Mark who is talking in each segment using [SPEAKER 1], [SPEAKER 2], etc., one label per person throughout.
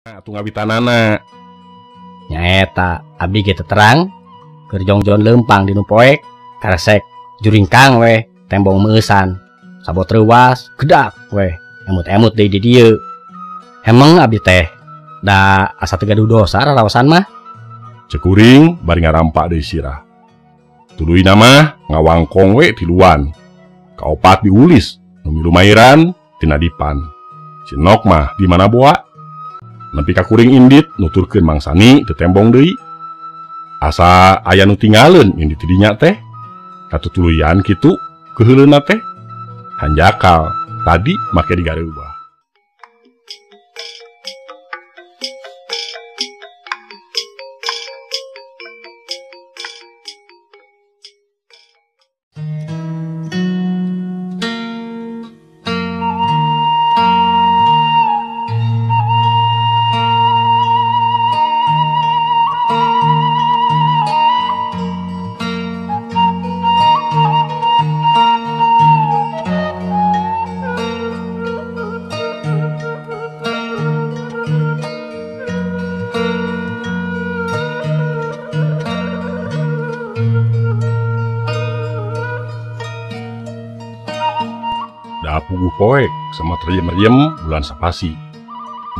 [SPEAKER 1] Atuh ngawitanana.
[SPEAKER 2] Nyaeta abdi ge terang keur jongjon leumpang dinu poek karesek juring kang we tembong meusan sabot reuwas gedak we emut-emut deui di dieu. Hemeng abdi teh da asa teu gaduh dosa raraosan mah.
[SPEAKER 1] Cek kuring bari ngarampak deui sirah. Tuluy nama ngawangkong we tiluan. Kaopat diulis nu milu mairan tina dipan. Sinok mah di mana boa? Nepi ka kuring indit nuturkeun Mang Sani teu tembong deui. Asa aya nu tinggalin indit di dinya teh. Katutuluyan kitu keheuleuna teh. Hanjakal tadi make digareubah. Da puguh poek sama terjem-rjem bulan sapasi.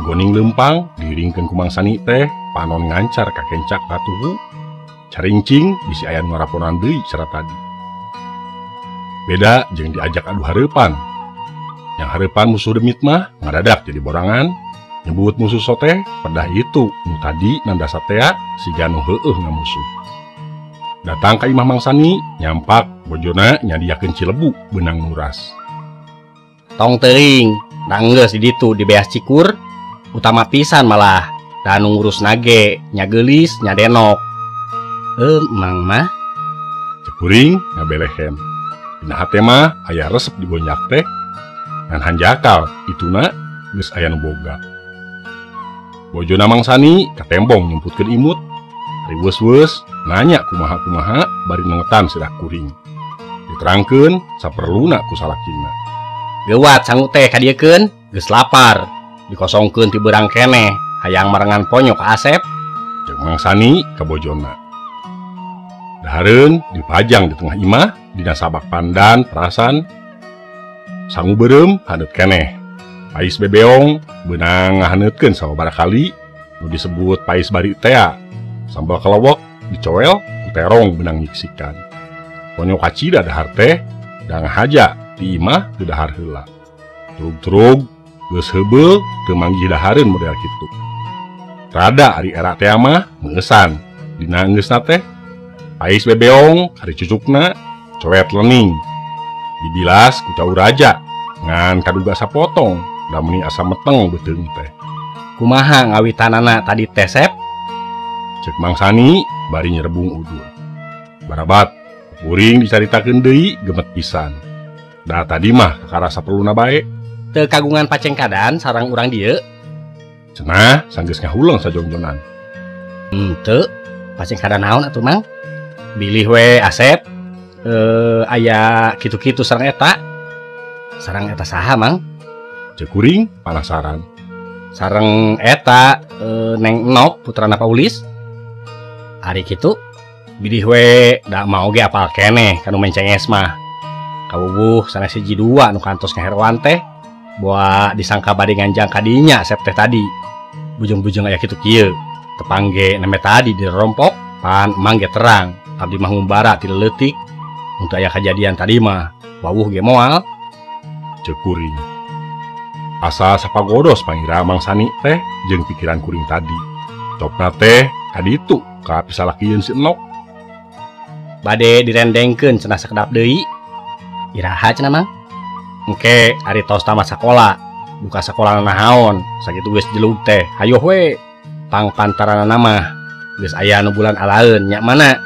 [SPEAKER 1] Goning leumpang diiringkeun ku Mang Sani teh panon ngancar ka kencak patuhu. Caringcing bisi aya nu ngaraponan deui cara tadi. Beda jeung diajak adu hareupan. Yang hareupan musuh demit mah ngadadak jadi borangan. Nyebut musuh soteh pedah itu nu tadi nanda satea siga nu heueuh ngamusuh. Datang ka imah Mang Sani nyampak bojona nyadiakeun cilebu benang nuras.
[SPEAKER 2] Tong teuing da geus di ditu di beas cikur utama pisan malah da anu ngurus nage nya geulis nya denok. Mang mah
[SPEAKER 1] Cek kuring ngabelehen. Dina hate mah aya resep digonjak teh. Ngan hanjakal ituna geus aya nu boga. Bojona Mang Sani katembong nyumputkeun imut. Ari weus-weus nanya kumaha-kumaha bari nengetan sirah kuring. Diterangkeun saperluna ku salakina.
[SPEAKER 2] geuwat sangu teh kadiekeun geus lapar dikosongkeun ti beurang keneh hayang marengan ponyo ka Asep.
[SPEAKER 1] Jeung Mang Sani ka bojona. Dahareun dipajang di tengah imah dina sabak pandan perasan. Sangu beureum haneut keneh. Pais bebeong beunang ngahaneutkeun sababaraha kali nu disebut pais bari tea. Sambal kelewek dicoel ku terong beunang nyiksikan. Ponyo kacida dahar teh da ngahaja ti imah teu dahar heula. Trug-trug geus heubeul teu manggih dahareun model kitu. Rada ari era teh mah meusan. Dina geusna teh pais bebeong ari cucukna coet lening. Dibilas ku cau raja ngan kaduga sapotong da meni asa meteng beuteung teh.
[SPEAKER 2] Kumaha ngawitanana tadi teh Sep?
[SPEAKER 1] Cek Mang Sani bari nyerebung udun. Barabat kuring dicaritakeun deui gemet pisan. Da tadi mah kakarasa perluna bae.
[SPEAKER 2] Teu kagungan paceng kadan sareng urang dieu.
[SPEAKER 1] Cenah sanggeus ngahuleng sajongjonan.
[SPEAKER 2] Teu paceng kadan naon atuh Mang? Bilih we Asep. Aya kitu-kitu sareng eta. Sareng eta saha Mang?
[SPEAKER 1] Cek kuring penasaran.
[SPEAKER 2] Sareng eta Neng Enok putrana Paulis. Ari kitu bilih we da mau ge apal keneh kanu mencenges mah. Kawubuh sanes hiji dua nu kantos ngaheroan teh boa disangka bade nganjang kadinya Asep teh tadi. Bujung-bujung aya kitu kieu. Tepangge neme tadi dirompok pan emang ge terang. Abdi mah ngumbara ti leutik. Untuk aya kejadian tadi mah wawuh ge moal.
[SPEAKER 1] Cek kuring. Asa sapagodos pangira Mang Sani teh jeung pikiran kuring tadi. Copna teh kaditu ka pisalakieun si Enok.
[SPEAKER 2] Bade direndengkeun cenah sakedap deui. Iraha cenah Mang? Engke ari tos tamat sakola. Buka sakola nahaon, sakitu geus jelug teh. Hayo we. Pang pantaranana mah geus aya nu bulan alaeun nya mana?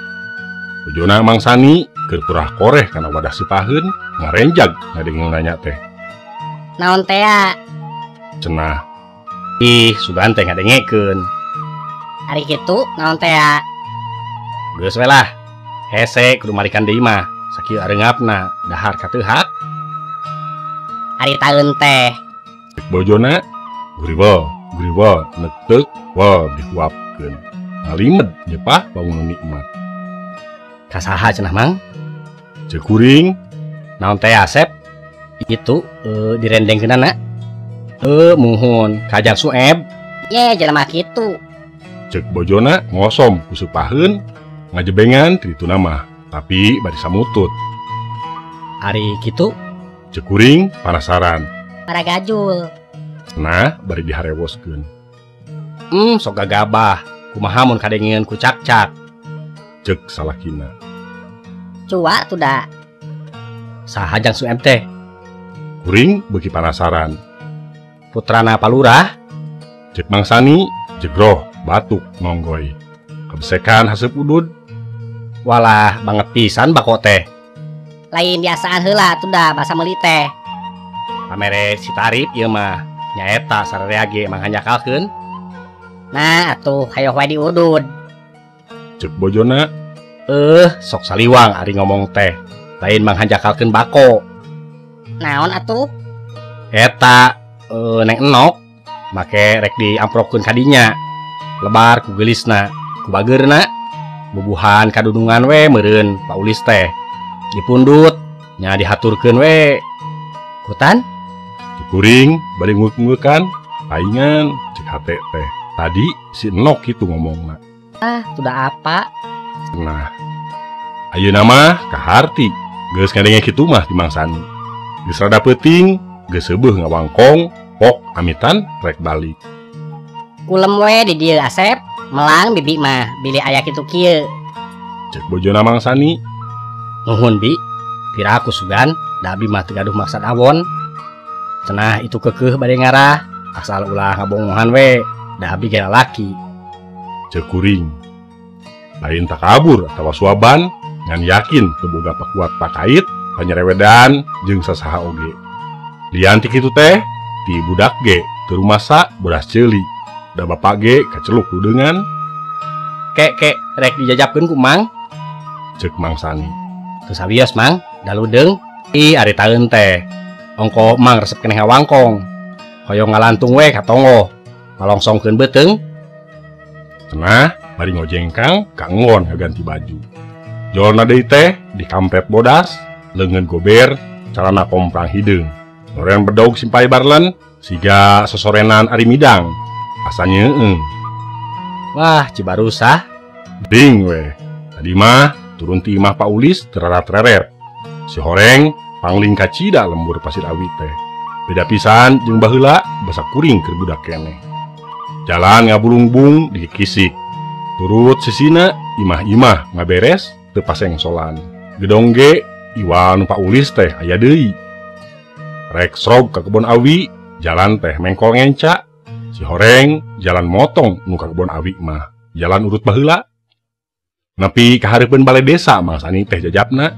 [SPEAKER 1] Bojona Mang Sani keur kurah koreh kana wadah sipaheun ngarenjag ngadengeng nanya teh.
[SPEAKER 3] Naon teh ya?
[SPEAKER 1] Cenah.
[SPEAKER 2] Ih, sugan teh ngadengekeun.
[SPEAKER 3] Ari kitu naon teh ya?
[SPEAKER 2] Geus we lah. Hese kudu marikan deui mah. Sakieu areungapna dahar kateuhak.
[SPEAKER 3] Ari taeun teh.
[SPEAKER 1] Bojona guriwel griwa nektek wah dihuapkeun. Ngalimed nya pah bangun nikmat.
[SPEAKER 2] Kasaha cenah Mang?
[SPEAKER 1] Cek kuring,
[SPEAKER 2] Naon teh Asep? Itu direndengkeunana. Muhun Kajang Sueb.
[SPEAKER 3] Ye jelema kitu.
[SPEAKER 1] cek bojona ngosom kusupaheun ngajebengan kitu nama, tapi bari samutut.
[SPEAKER 2] Ari kitu
[SPEAKER 1] Cek kuring penasaran.
[SPEAKER 3] Para gajul.
[SPEAKER 1] Nah, bari diharewoskeun.
[SPEAKER 2] sok gagabah. Kumaha mun kadengeun ku cak-cak.
[SPEAKER 1] Cek salakina.
[SPEAKER 3] Cua tuh dah.
[SPEAKER 2] Saha Jang Sueb teh?
[SPEAKER 1] Kuring beuki penasaran.
[SPEAKER 2] Putrana Palurah.
[SPEAKER 1] Cek mangsani jegroh batuk nonggoy. Kebesekan haseup udud.
[SPEAKER 2] Walah banget pisan bako teh.
[SPEAKER 3] Lain biasaan heula tuh dah bahasa meuli teh.
[SPEAKER 2] Pamere si Tarip ieu mah nyaeta sarerea ge mang hanyakalkeun.
[SPEAKER 3] Nah atuh hayo wae diudud.
[SPEAKER 1] Cek bojona.
[SPEAKER 2] Sok saliwang ari ngomong teh. Lain mang hanyakalkeun bako.
[SPEAKER 3] Naon atuh?
[SPEAKER 2] Eta Neng Enok make rek diamprokkeun kadinya. Lebar ku geulisna, ku bageurna. Bubuhan kadudungan we meureun Paulis teh. Dipundut nya dihaturkeun we. Kutan?
[SPEAKER 1] Cek kuring bari nguk-ngukan. Paingan cek hate teh. Tadi si Enok itu ngomongna.
[SPEAKER 3] Ah, sudah apa?
[SPEAKER 1] Nah, ayeuna mah kaharti. Geus ngadenge kitu mah dimangsani. Geus rada peuting, geus seubeuh ngawangkong, pok amitan rek balik.
[SPEAKER 3] Kulem we di dieu Asep. Melang bibi mah bilih aya kitu kieu.
[SPEAKER 1] Cek bojona mangsani.
[SPEAKER 2] Nuhun Bi, pira aku sugan, da abi mah teu gaduh maksad awon. Cenah itu keukeuh bade ngarah, asal ulah ngabongohan we, da abi ge lalaki.
[SPEAKER 1] Cek kuring. Lain tak kabur atawa suaban, ngan yakin teu boga pakuat pakait, panyerewedan jeung sasaha oge. Lian ti kitu teh, ti budak ge teu rumasa beras ceuli. Da bapak ge kaceluk ludeungan.
[SPEAKER 2] Kek rek dijajabkeun ku Mang.
[SPEAKER 1] Cek mangsani.
[SPEAKER 2] Teu sabios Mang, da ludeung. Ari taeun teh. Ongko Mang resep keneh ngawangkong. Hoyong ngalantung we katongo. Ngalongsongkeun beuteung.
[SPEAKER 1] Cenah bari ngojengkang ka enggon ngaganti baju. Jolna deui teh dikampret bodas, leungeun gober, calana komprang hideung. Noren bedog simpai barlen, siga sosorenan ari midang. Asa nyeueung.
[SPEAKER 2] Wah, cibarusah.
[SPEAKER 1] Ding we. Tadi mah turun ti imah Paulis tereret-reret. Si horeng pangling kacida lembur pasir awi teh. Beda pisan jeung baheula basa kuring keur budak keneh. Jalan ngabulungbung dikisik. Turut sisina imah-imah ngaberes teu pasengsolan. Gedong ge iwal nu Paulis teh aya deui. Rek srog ka kebon awi, jalan teh mengkol ngenca. Si horeng jalan motong nu ka kebon awi mah jalan urut baheula. Nepi ka hareupeun balai desa mangsani teh jajabna.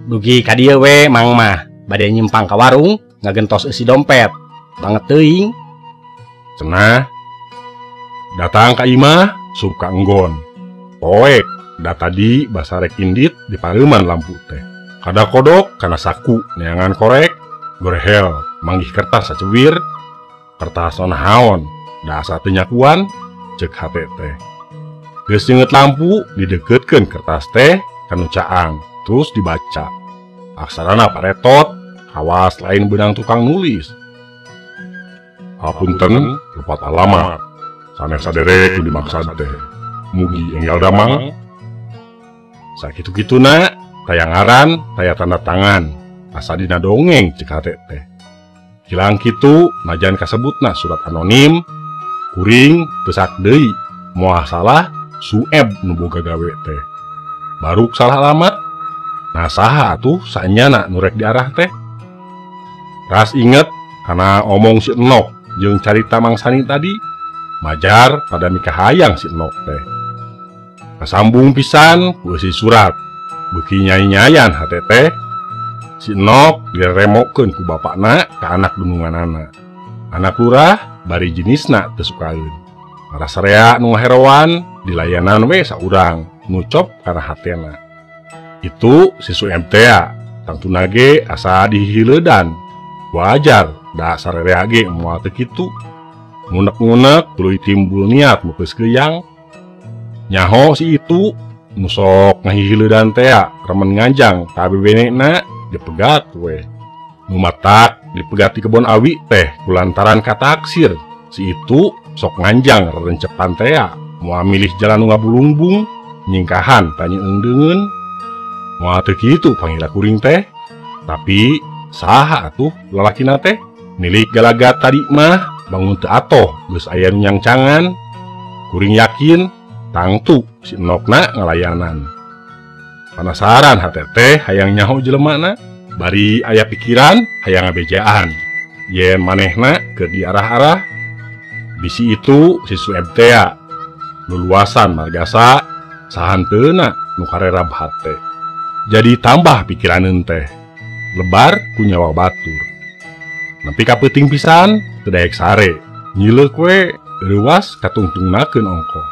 [SPEAKER 2] Dugi ka dieu we Mang mah bade nyimpang ka warung ngagentos eusi dompet. Banget teuing.
[SPEAKER 1] Cenah datang ka imah sup ka enggon. Poek da tadi basa rek indit di pareuman lampu teh. Kada kodok kana saku neangan korek, gorehel manggih kertas sacewir. Kertas naon, da asa teu nyakuan, cek hate teh. Geus nyeungeut lampu dideukeutkeun kertas teh kanu caang, terus dibaca. Aksarana paretot, awas lain beunang tukang nulis. Hapunten, lepat alamat. Sanes sadere kudu dimaksad teh. Mugi enggal damang. Sakitu-kituna, taya ngaran, taya tanda tangan. Asa dina dongeng cek hate teh. Hilang kitu najan kasebutna surat anonim. Kuring teu sak deui moal salah Sueb nu boga gawe teh. Baruk salah alamat. Nah saha atuh saenyana nu rek diarah teh. Ras inget kana omong si Enok jeung carita mangsani tadi. Majar pada mikahayang si Enok teh. Kasambung pisan ku eusi surat. Beuki nyai-nyayan hate teh. Si Enok diremokeun ku bapakna ka anak dununganana. Anak lurah bari jenisna teu sukaeun. Rasarea nu ngaherowan dilayanan we saurang nucop kana hatena. Itu si Suem teh tangtuna ge asa dihileudan. Wajar da sarerea ge moal teu kitu. ngunek-ngunek tuluy timbul niat mupes keyang. Nyaho si itu nusok ngahihileudan teh remen nganjang ka bebenekna dipegat we. Nu matak dipegat di kebon awi teh kulantaran kataksir si itu sok nganjang rencepan teh moal milih jalan nu ngabulungbung nyingkahan tanya deungeun. Moal teu kitu panggila kuring teh. Tapi saha atuh lalakina teh nilik galagat tadi mah bangun teu atoh geus aya nu nyangcangan. Kuring yakin tangtu si enokna ngalayanan. Penasaran hate teh hayang nyaho jelemana. Bari aya pikiran hayang ngabejaan. Yen manehna keur diarah-arah. Bisi itu si Sueb teh luluasan margasa sahanteuna nu karerab hate. Jadi tambah pikiraneun teh. Lebar ku nyawa batur. Nepi ka peuting pisan teu daek sare. Nyileuk we leuwas katungtungnakeun ongko.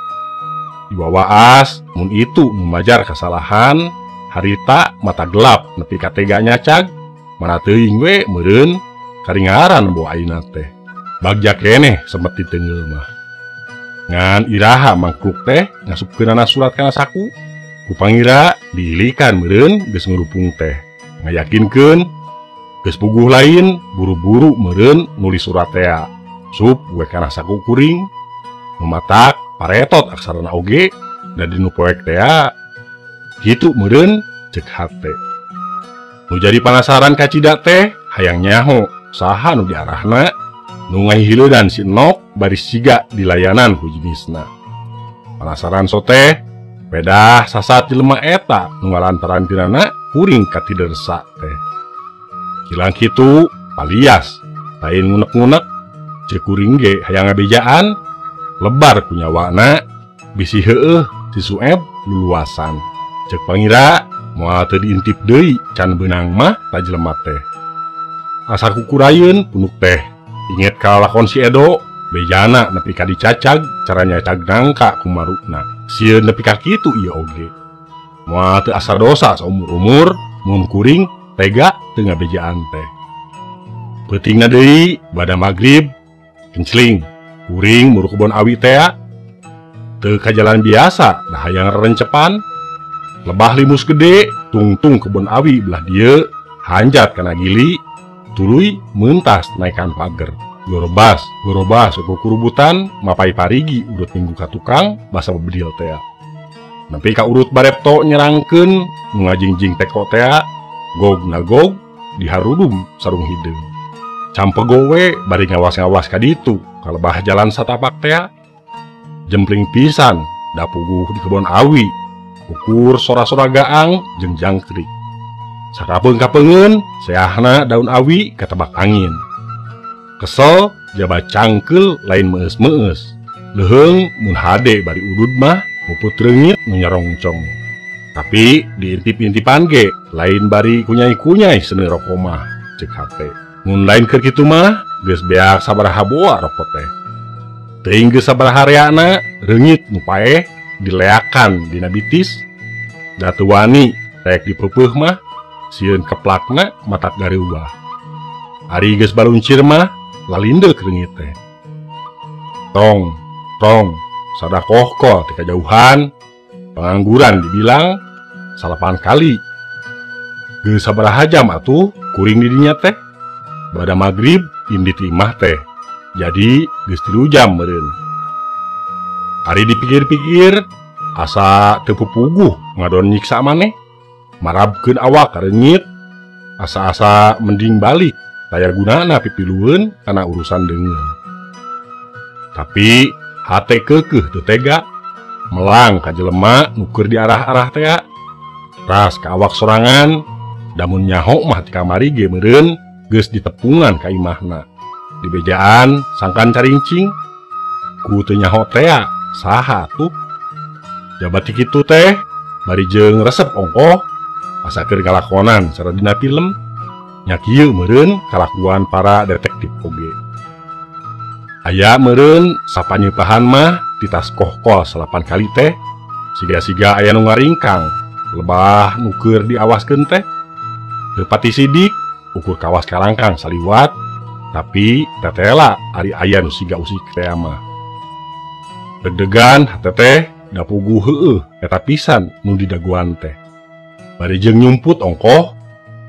[SPEAKER 1] Diwawaas mun itu memajar kesalahan. Harita mata gelap nepi ka tega nyacag. Mana teuing we meureun karingaran bawa ayeuna teh. Bagja keneh semeti teungeul mah. Ngan iraha mangkluk teh ngasupkeunana surat kana saku. Ku pangira diilikan meureun geus ngrupung teh. Ngayakinkeun geus puguh lain buru-buru meureun nulis surat teh. Sup we kana saku kuring. Mematak paretot aksarana oge da dinu poek teh. Kitu meureun cek hate. Nu jadi penasaran ka cida teh hayang nyaho saha nu diarahna. Nu ngahihileudan si Enok baris siga di layanan ku jenisna. Penasaran soteh pedah sasat jelema eta nu ngalantaran tirana kuring katidersa teh. Kilang kitu palias lain ngunek-ngunek cek kuring ge hayang ngabejaan. Lebar ku nyawana bisi heueuh si Sueb luluasan. Cek pangira moal teu diintip deui can beunang mah ta jelema teh. Asa kukurayeun punuk teh inget ka lakon si Edo bejana nepi ka dicacag cara nyacag nangka ku marukna. Sieun nepi ka kitu ieu oge. Moal teu asa dosa saumur-umur mun kuring tega teu ngabejaan teh. Peutingna deui bada magrib kencling kuring muru kebon awi teh teu ka jalan biasa dah hayang rencepan. Lebah limus gede tungtung kebon awi belah dieu hanjat kana gili tuluy meuntas naikan pager. Gorobas ku kurubutan mapai parigi urut minggu ka tukang basa bebedil teh. Nepi ka urut barepto nyerangkeun nu ngajingjing teko teh gog na gog diharudum sarung hideung. Campego we bari ngawas-ngawas ka ditu ka lebah jalan satapak teh. Jempling pisan da puguh di kebon awi. Ukur sora-sora gaang jeung jangkrik. Sakapeung-kapeungeun seahna daun awi katebak angin. Kesel jabat cangkeul lain meus-meus. Leuheung mun hade bari udud mah muput reungit nu nyarongcong. Tapi diintip-intipan ge lain bari kunyai-kunyai seuneu rokok mah cek hate. Mun lain keur kitu mah geus beak sabaraha boa rokok teh. Teuing geus sabaraha reana reungit nu paeh dileakan dina bitis. Da teu wani rek dipeupeung mah sieun keplakna matak gareuwah. Ari geus baluncir mah lalindeu reungit teh. Tong sadakohko ti kajauhan pengangguran dibilang 8 kali. Geus sabaraha jam atuh kuring di dinya teh. Bada magrib indit imah teh. Jadi geus 3 jam meureun. Ari dipikir-pikir asa teu pupuguh ngadon nyiksa maneh. Marabkeun awak karenyit. Asa-asa mending balik taya gunana pipilueun kana urusan deungeun. Tapi hate keukeuh teu tega. Melang ka jelema nu keur diarah-arah teh. Ras ka awak sorangan damun nyaho mah ti kamari ge meureun geus ditepungan ka imahna. Di bejaan sangkan carincing ku teu nyaho teh saha tuh. Jabat kitu teh bari jeung resep ongkoh asa keur ngalakonan cara dina film. Nya kieu meureun kalakuan para detektif oge. Aya meureun sapanyeupahan mah di tas kohkol 8 kali teh. Siga-siga aya nu ngaringkang. Lebah nu keur diawaskeun teh. Teu pati sidik ukur kawas kalangkang saliwat Tapi tetela ari aya nu siga usik teh mah. Deg-degan teteh da puguh heueuh eta pisan nu didaguan teh. Bari jeung nyumput ongkoh,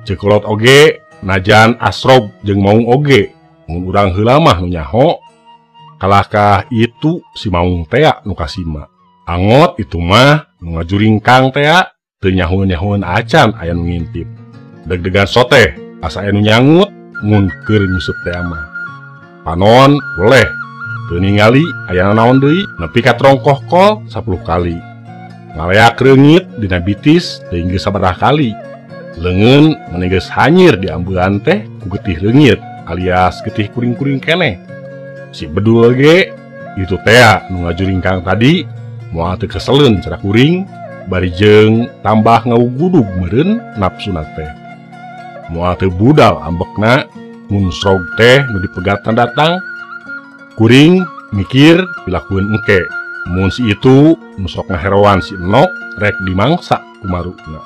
[SPEAKER 1] cekelot oge najan asrob jeung maung oge. Mun urang heula mah nu nyaho, kalahkah itu si maung teh nu kasima. Angot itu mah nu ngajuringkang teh teu nyahoeun-nyahoeun acan aya nu ngintip. Deg-degan soteh asa aya nu nyangut mun keur nyusup teh mah. Panon boleh teu ningali aya naon deui nepi ka trongkoh kol 10 kali. Ngaleak reungit dina bitis teu geus sabaraha kali. Leungeun maneh geus hanyir di ambulan teh ku getih reungit alias getih kuring-kuring keneh. Si bedul ge itu teh nu ngajuringkang tadi moal teu keseleun cara kuring bari jeung tambah ngawugudug meureun napsuna teh. Moal teu budal ambekna mun srog teh nu dipegatan datang. Kuring mikir pilakueun engke. Mun si itu nu sok ngaheroan si enok rek dimangsa ku marukna.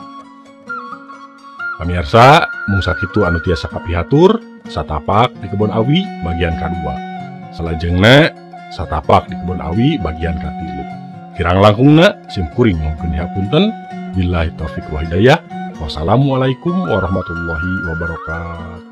[SPEAKER 1] Pamirsa, mung sakitu anu tiasa kapihatur satapak di kebon awi bagian kadua. Salajengna satapak di kebon awi bagian katilu. Kirang langkungna sim kuring mohonkeun dihapunten. Billahi taufiq wal hidayah. Wassalamualaikum warahmatullahi wabarakatuh.